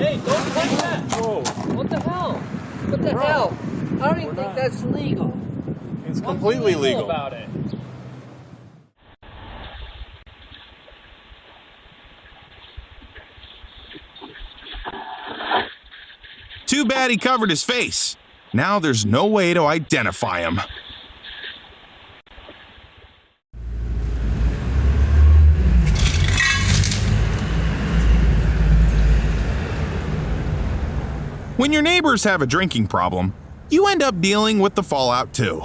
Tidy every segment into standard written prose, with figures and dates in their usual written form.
Hey, don't touch that! Whoa. What the hell? What the hell? I don't even think that's legal. It's completely legal about it. Too bad he covered his face. Now there's no way to identify him. When your neighbors have a drinking problem, you end up dealing with the fallout too.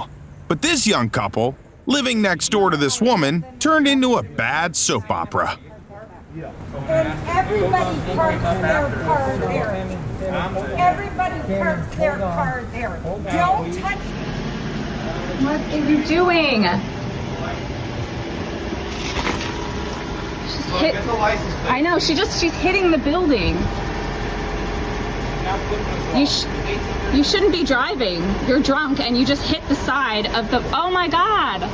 But this young couple, living next door to this woman, turned into a bad soap opera. And everybody parks their car there. Everybody parks their car there. Don't touch. What are you doing? She's hit. I know. She's hitting the building. You shouldn't be driving. You're drunk and you just hit the side of the. Oh my God.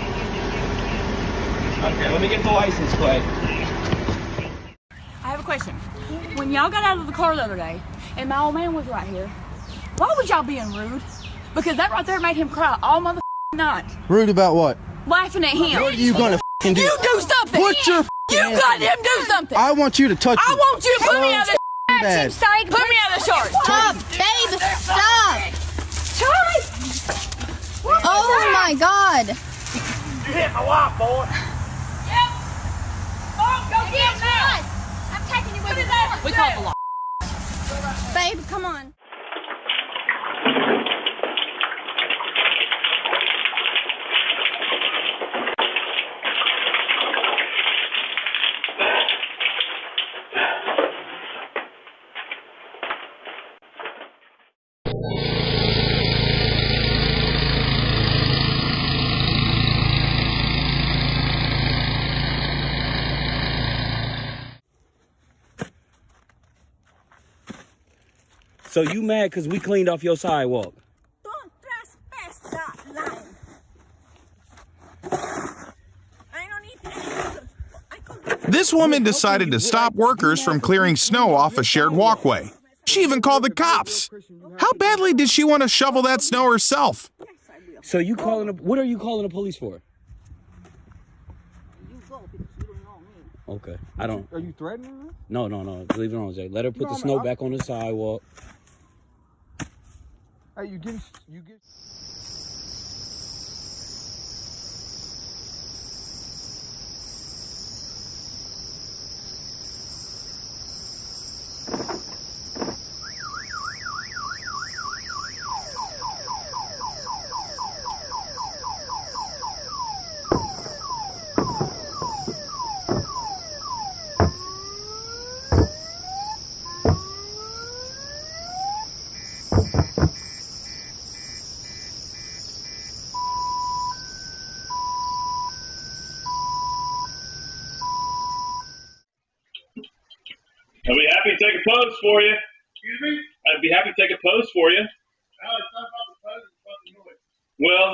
Okay, let me get the license plate. I have a question. When y'all got out of the car the other day, and my old man was right here, why was y'all being rude? Because that right there made him cry all mother night. Rude about what? Laughing at him. What are you gonna do? You do something! Put your You got him do something! I want you to touch I want you to put me out of the bad. Put me out of the shorts! Stop, babe, stop! Charlie! Oh my God! You hit my wife, boy. Yep! Oh, go get him now! I'm taking you with me. We call the law. Babe, come on. So you mad because we cleaned off your sidewalk? Don't trespass that line. I don't need to. This woman decided to stop workers from clearing snow off a shared walkway. She even called the cops. How badly did she want to shovel that snow herself? So you calling what are you calling the police for? Okay, I don't. Are you threatening her? No. Leave it on, Jay. Let her put the snow back on the sidewalk. Hey, you get. I'd be happy to take a pose for you. Excuse me? I'd be happy to take a pose for you. No, it's not about the pose, it's about the noise. Well,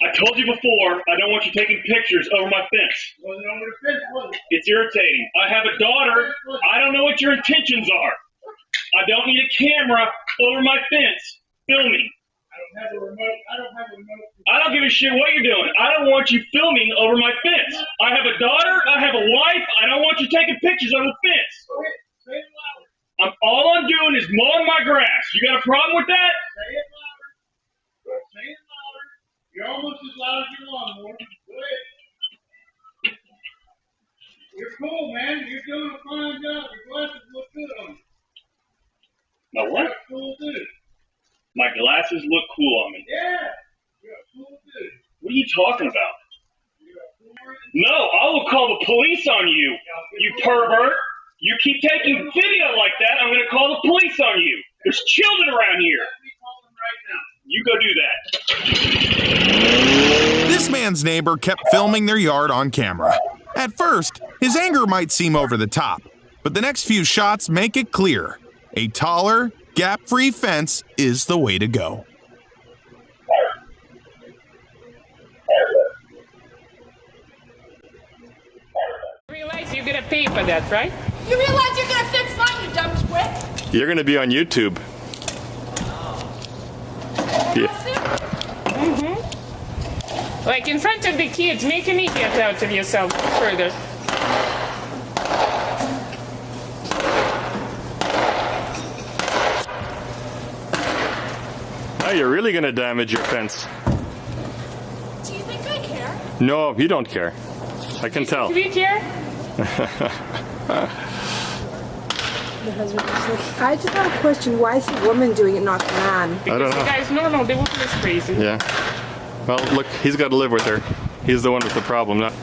I told you before, I don't want you taking pictures over my fence. Wasn't over the fence, was it? It's irritating. I have a daughter. I don't know what your intentions are. I don't need a camera over my fence filming. I don't have a remote. I don't give a shit what you're doing. I don't want you filming over my fence. I have a daughter. I have a wife. I don't want you taking pictures over the fence. Go ahead. Say it louder. All I'm doing is mowing my grass. You got a problem with that? Say it louder. Say it louder. You're almost as loud as your lawnmower. Go ahead. You're cool, man. You're doing a fine job. Your glasses look good on you. My what? You're cool dude. My glasses look cool on me. Yeah. You're a cool dude. What are you talking about? You're a cool dude. No, I will call the police on you, you pervert. You keep taking video like that, I'm going to call the police on you. There's children around here. You go do that. This man's neighbor kept filming their yard on camera. At first, his anger might seem over the top, but the next few shots make it clear. A taller, gap-free fence is the way to go. You realize you're gonna pay for that, right? You realize you're gonna fix mine, you dumb squid? You're gonna be on YouTube. Yeah. Like in front of the kids, make an idiot out of yourself further. Oh, you're really gonna damage your fence. Do you think I care? No, you don't care. I can tell. Do we care? The husband is like, I just have a question. Why is the woman doing it, not the man? I don't know. The guy's normal, the woman is crazy. Yeah. Well, look, he's got to live with her. He's the one with the problem. Not...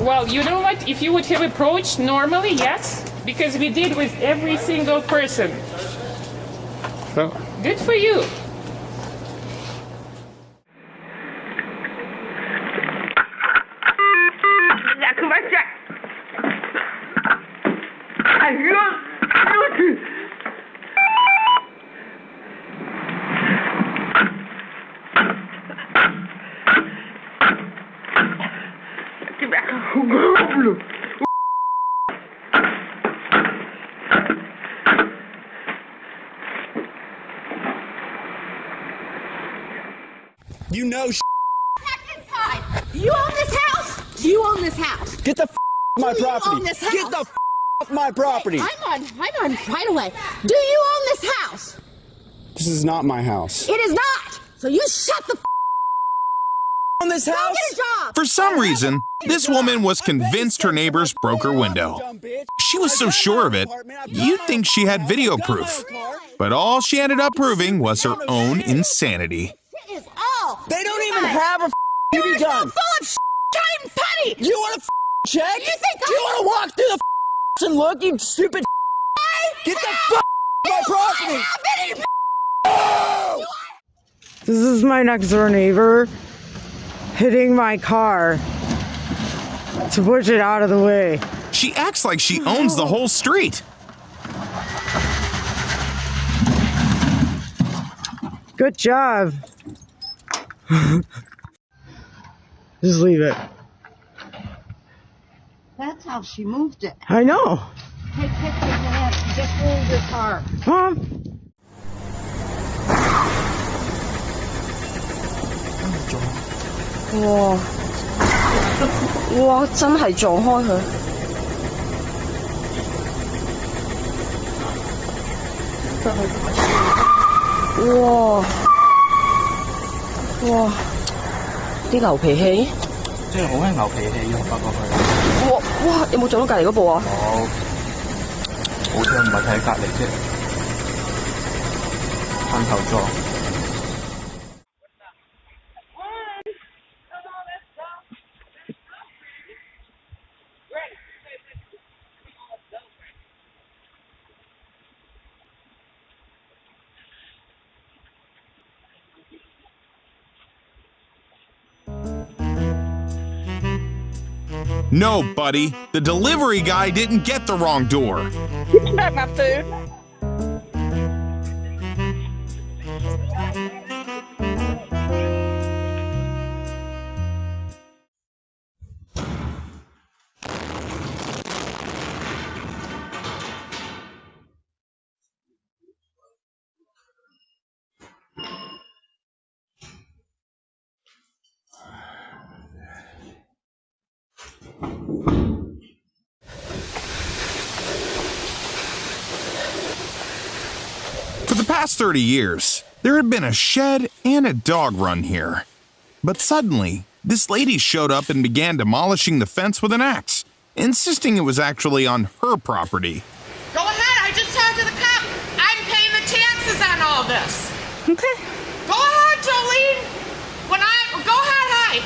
Well, you know what? If you would have approached normally, yes. Because we did with every single person. Oh. Good for you. You know You own this house? You own this house? Get the off my Do you property. own this house? Get the off my property. I'm on right away. Do you own this house? This is not my house. It is not. So you shut the On this Go house? get a job. For some reason, this woman was convinced her neighbors broke her window. She was so sure of it, you'd think she had video proof. But all she ended up proving was her own insanity. Is all. They don't even have a BB gun. Full of giant putty. You want to check? You think Do you want to walk through the and look, you stupid? Get the off my property. This is my next door neighbor hitting my car to push it out of the way. She acts like she owns the whole street. Good job. Just leave it. That's how she moved it. I know. Take pictures of that. Just hold your car. Huh? 哇！真係撞開佢。哇！哇！啲牛脾氣，即係好興牛脾氣嘅，發覺佢。哇！哇！有冇撞到隔離嗰部啊？冇，好彩唔係睇隔離啫，噴頭撞。No, buddy, the delivery guy didn't get the wrong door. Give me back my food. For the past 30 years, there had been a shed and a dog run here. But suddenly, this lady showed up and began demolishing the fence with an axe, insisting it was actually on her property. Go ahead, I just talked to the cop. I'm paying the taxes on all this. Okay. Go ahead, Jolene. Go ahead,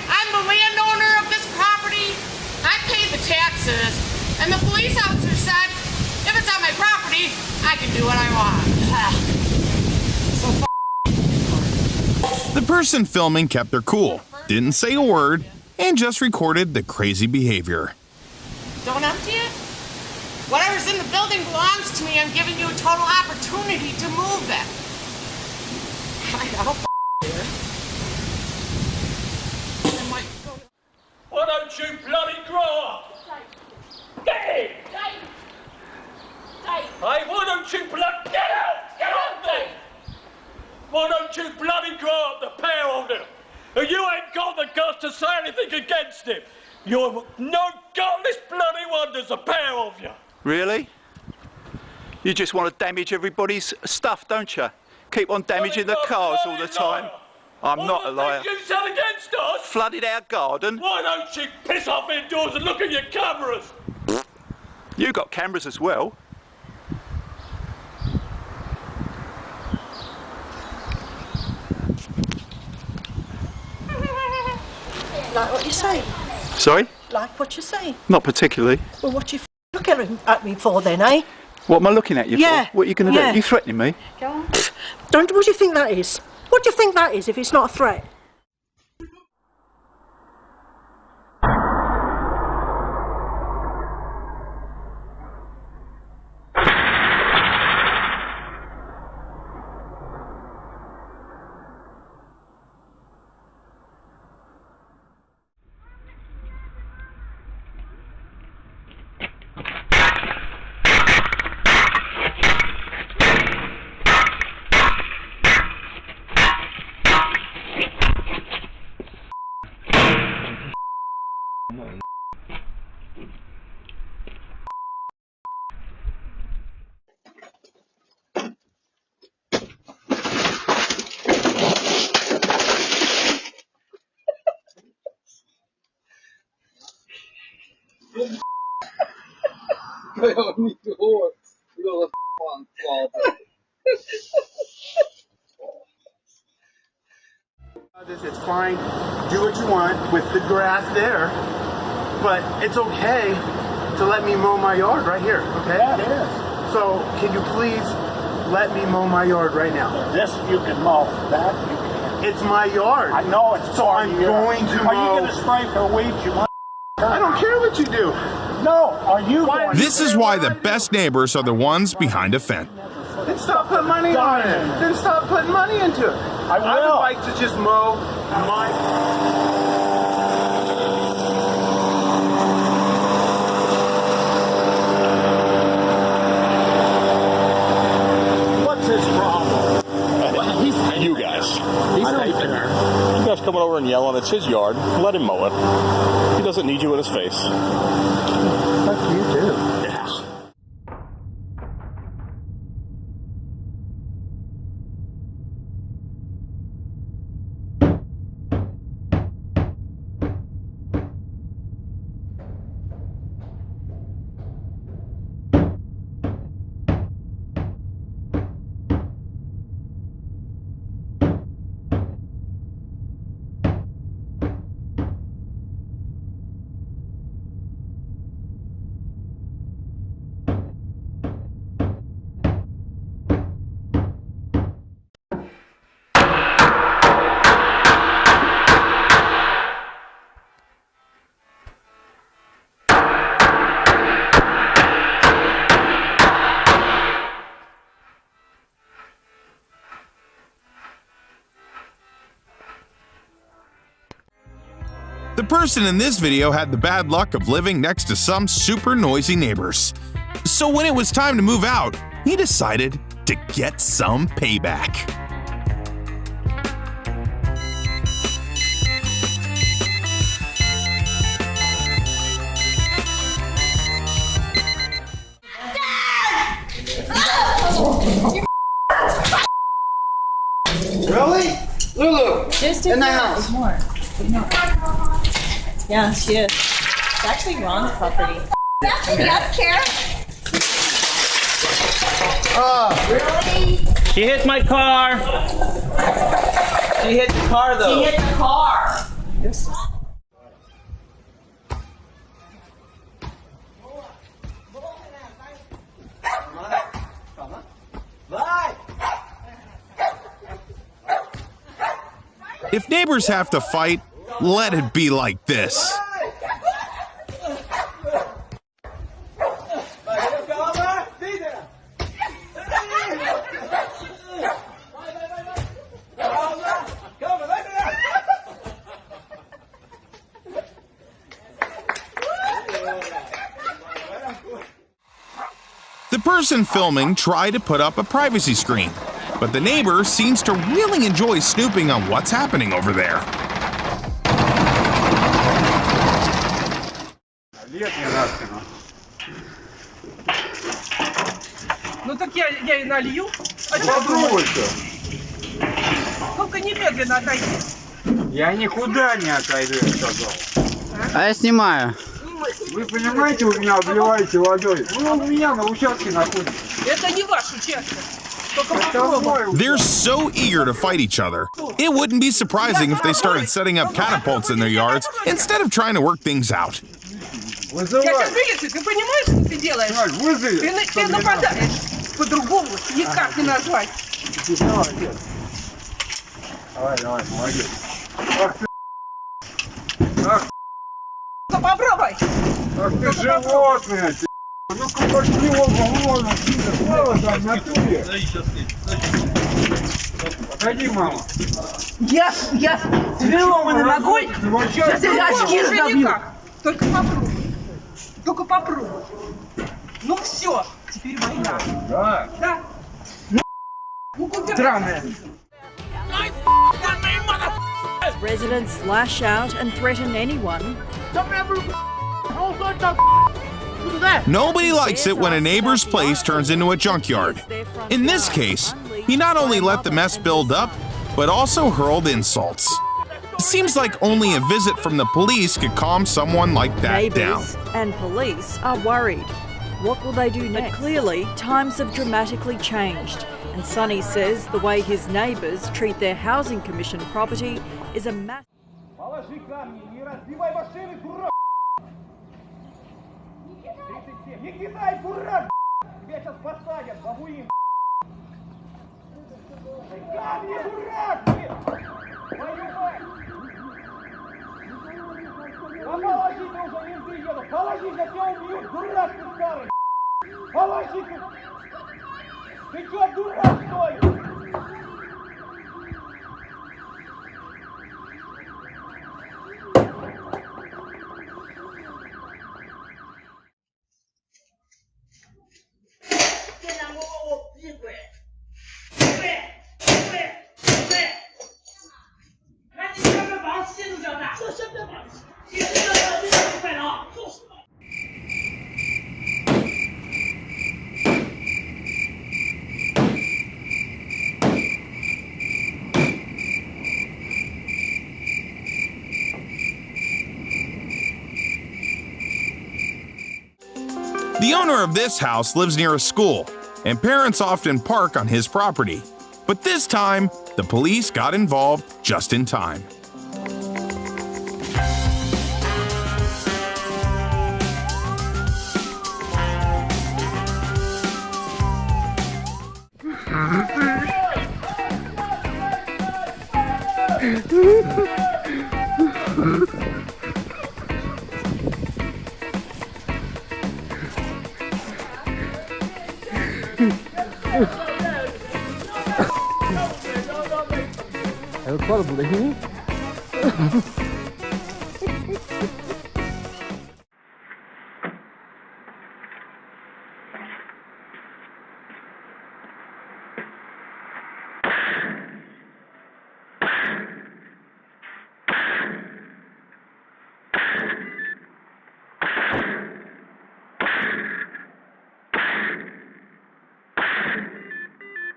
I'm the landowner of this property. I paid the taxes. And the police officer said, if it's on my property, I can do what I want. The person filming kept their cool, didn't say a word, and just recorded the crazy behavior. Don't empty it. Whatever's in the building belongs to me. I'm giving you a total opportunity to move it. I don't here. Why don't you bloody grow up? Get it! Hey, why don't you get out! Get off me! Why don't you bloody grow up the pair of you? You ain't got the guts to say anything against him. You're no godless bloody wonders, the pair of you. Really? You just want to damage everybody's stuff, don't you? Keep on damaging the cars all the time. I'm not a liar. You said against us? Flooded our garden. Why don't you piss off indoors and look at your cameras? You got cameras as well. Like what you say? Sorry? Like what you say? Not particularly. Well, what you looking at me for then, eh? What am I looking at you Yeah. for? What are you going to do? You threatening me? Go on. What do you think that is? What do you think that is if it's not a threat? It's fine. Do what you want with the grass there, but it's okay to let me mow my yard right here. Okay? Yeah, it is. So can you please let me mow my yard right now? This you can mow. That you can. It's my yard. I know it's so I'm going to mow. Are you going to spray for weeds? You want? I don't care what you do. No. Are you going? This is why the best neighbors are the ones behind a fence. Then stop putting money on it. Then stop putting money into it. I will. I would like to just mow my... What's his problem? You guys. You guys coming over and yelling, it's his yard. Let him mow it. He doesn't need you in his face. Fuck you too. Yeah. The person in this video had the bad luck of living next to some super noisy neighbors. So when it was time to move out, he decided to get some payback. Really? Lulu, Just in the house. More. Yeah, she is. It's actually Ron's property. That's me, I don't care. Really? She hit my car. She hit the car though. She hit the car. If neighbors have to fight, let it be like this. The person filming tried to put up a privacy screen, but the neighbor seems to really enjoy snooping on what's happening over there. Ну так я и налью. Попробуй-ка. Только немедленно отойди. Я никуда не отойду, я сказал. А я снимаю. Вы понимаете, вы меня обливаете водой. Вы у меня на участке находитесь. Это не ваш участок. Только попробуй. They're so eager to fight each other. It wouldn't be surprising if they started setting up catapults in their yards instead of trying to work things out. Я сейчас вылезу, ты понимаешь, что ты делаешь? Ты нападаешь. По-другому никак не назвать. Давай, молодец. Попробуй. Ах ты животное, ну-ка пошли вон там, на туре. Отойди, мама. Я свеломанной ногой, сейчас я очки сдавлю. Только попробуй. Только попробуй. Ну все, теперь война. Да. Да. Ну куда? Странная. Residents lash out and threaten anyone. Nobody likes it when a neighbor's place turns into a junkyard. In this case, he not only let the mess build up, but also hurled insults. It seems like only a visit from the police could calm someone like that down. Neighbors and police are worried. What will they do next? But clearly, times have dramatically changed, and Sonny says the way his neighbors treat their housing commission property is a massive. Ты чё, дурак, что ли? The owner of this house lives near a school, and parents often park on his property. But this time, the police got involved just in time.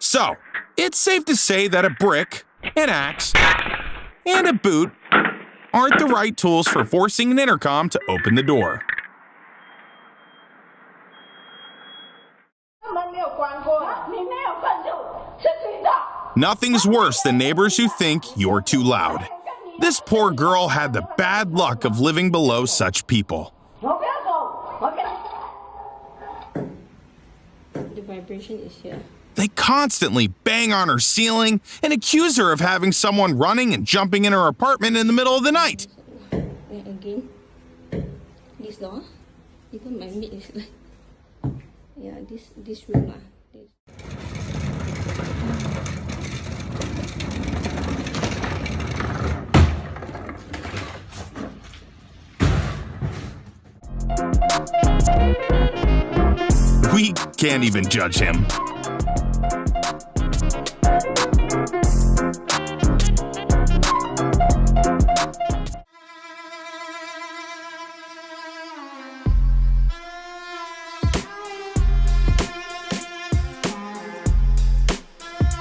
So, it's safe to say that a brick, an axe, and a boot aren't the right tools for forcing an intercom to open the door. Nothing's worse than neighbors who think you're too loud. This poor girl had the bad luck of living below such people. The vibration is here. They constantly bang on her ceiling and accuse her of having someone running and jumping in her apartment in the middle of the night. Again, this door, even my meat is like, yeah, this room. We can't even judge him.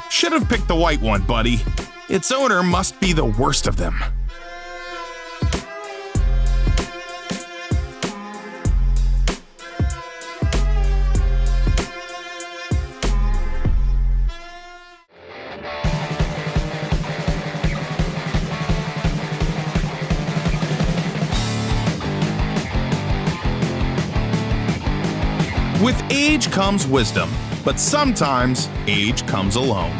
Should have picked the white one, buddy. Its owner must be the worst of them. With age comes wisdom, but sometimes age comes alone.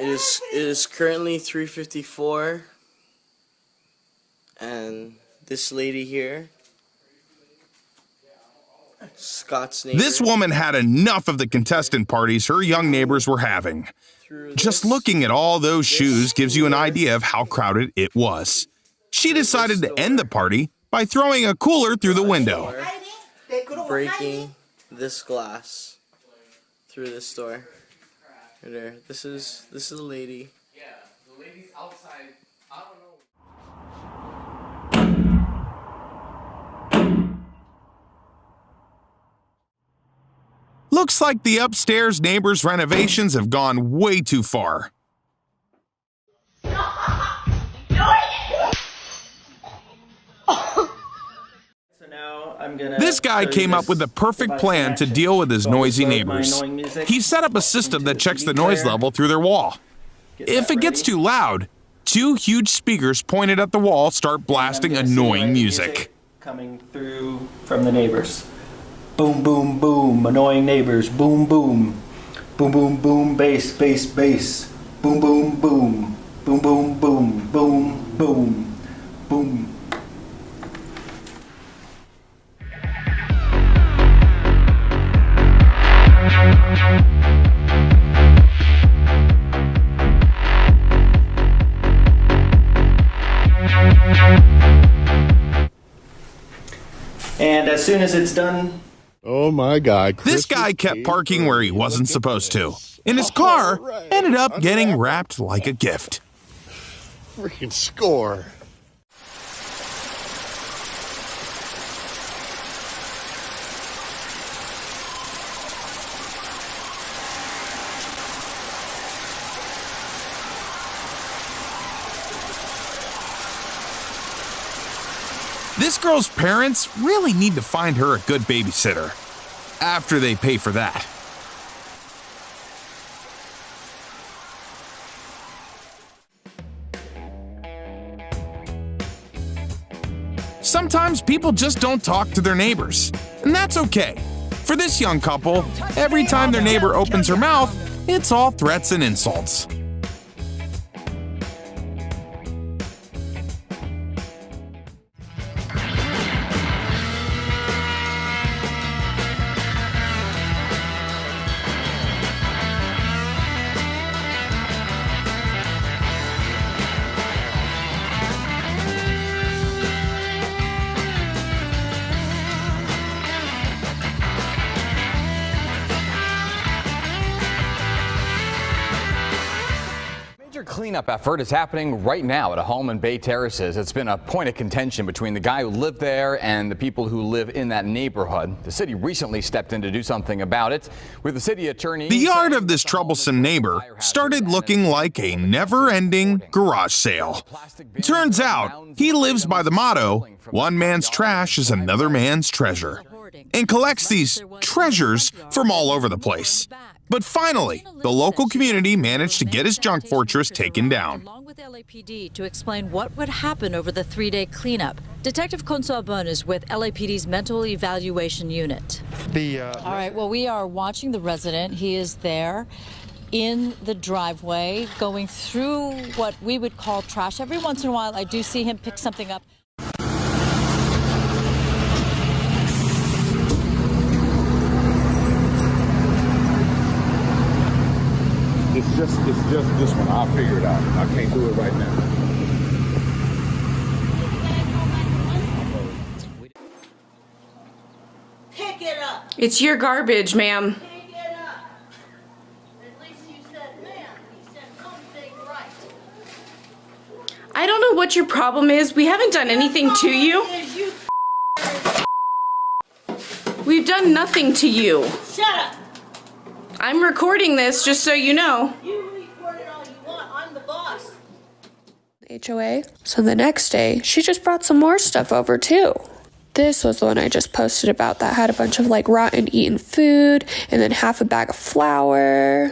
It is currently 3:54, and this lady here, Scott's neighbor. This woman had enough of the contestant parties her young neighbors were having. Just looking at all those shoes gives you an idea of how crowded it was. She decided to end the party by throwing a cooler through the window. Breaking this glass through this door. Right there. This is a lady. Yeah, the lady's outside. I don't know. Looks like the upstairs neighbors' renovations have gone way too far. This guy came up with the perfect plan to deal with his noisy neighbors. He set up a system that checks the noise level through their wall. If it gets too loud, two huge speakers pointed at the wall start blasting annoying music. Coming through from the neighbors. Boom, boom, boom, annoying neighbors. Boom, boom. Boom, boom, boom, bass, bass, bass. Boom, boom, boom. Boom, boom, boom, boom, boom, boom. And as soon as it's done... Oh my God. This guy kept parking where he wasn't supposed to, and his car ended up getting wrapped like a gift. Freaking score. This girl's parents really need to find her a good babysitter, after they pay for that. Sometimes people just don't talk to their neighbors, and that's okay. For this young couple, every time their neighbor opens her mouth, it's all threats and insults. Cleanup effort is happening right now at a home in Bay Terraces. It's been a point of contention between the guy who lived there and the people who live in that neighborhood. The city recently stepped in to do something about it, with the city attorney... The yard of this troublesome neighbor started looking like a never-ending garage sale. Turns out, he lives by the motto, one man's trash is another man's treasure, and collects these treasures from all over the place. But finally, the local community managed to get his junk fortress taken down. Along with LAPD to explain what would happen over the three-day cleanup. Detective Consabon is with LAPD's Mental Evaluation Unit. All right, well, we are watching the resident. He is there in the driveway going through what we would call trash. Every once in a while, I do see him pick something up. just this one. I'll figure it out. I can't do it right now. Pick it up. It's your garbage, ma'am. Pick it up. At least you said ma'am. You said something right. I don't know what your problem is. We haven't done anything to you. We've done nothing to you. Shut up. I'm recording this just so you know. You record it all you want. I'm the boss. HOA. So the next day, she just brought some more stuff over too. This was the one I just posted about that had a bunch of like rotten eaten food and then half a bag of flour.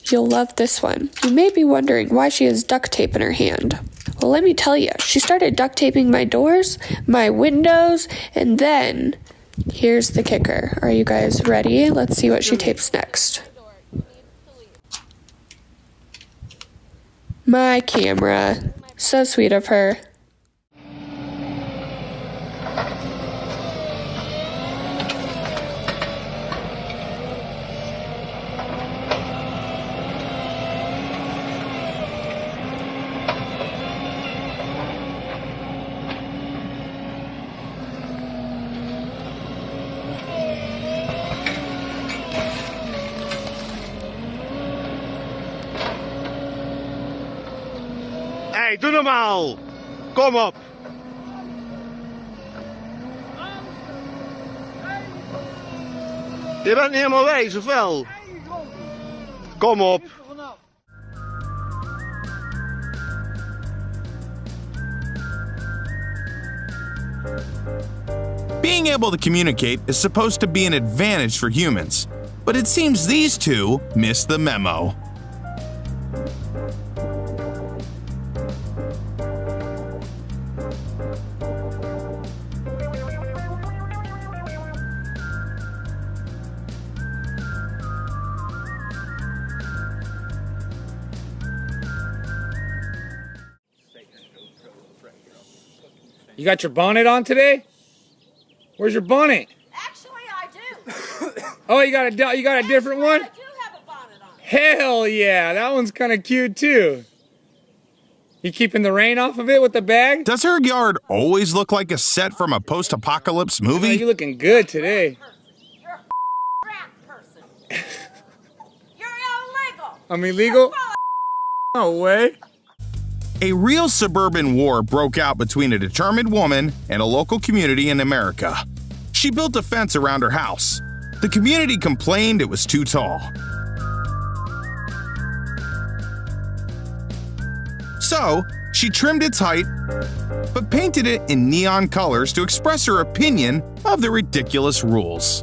You'll love this one. You may be wondering why she has duct tape in her hand. Well, let me tell you, she started duct taping my doors, my windows, and then here's the kicker. Are you guys ready? Let's see what she tapes next. My camera. So sweet of her. Hey, doe normaal! Kom op! Je bent niet helemaal wijs, of wel? Kom op! Being able to communicate is supposed to be an advantage for humans, but it seems these two missed the memo. You got your bonnet on today? Where's your bonnet? Actually, I do. Oh, you got a different one? I do have a bonnet on. Hell yeah, that one's kind of cute too. You keeping the rain off of it with the bag? Does her yard always look like a set from a post-apocalypse movie? Oh, you're looking good today. You're a rat person. You're illegal. I'm illegal? No way. A real suburban war broke out between a determined woman and a local community in America. She built a fence around her house. The community complained it was too tall. So, she trimmed its height, but painted it in neon colors to express her opinion of the ridiculous rules.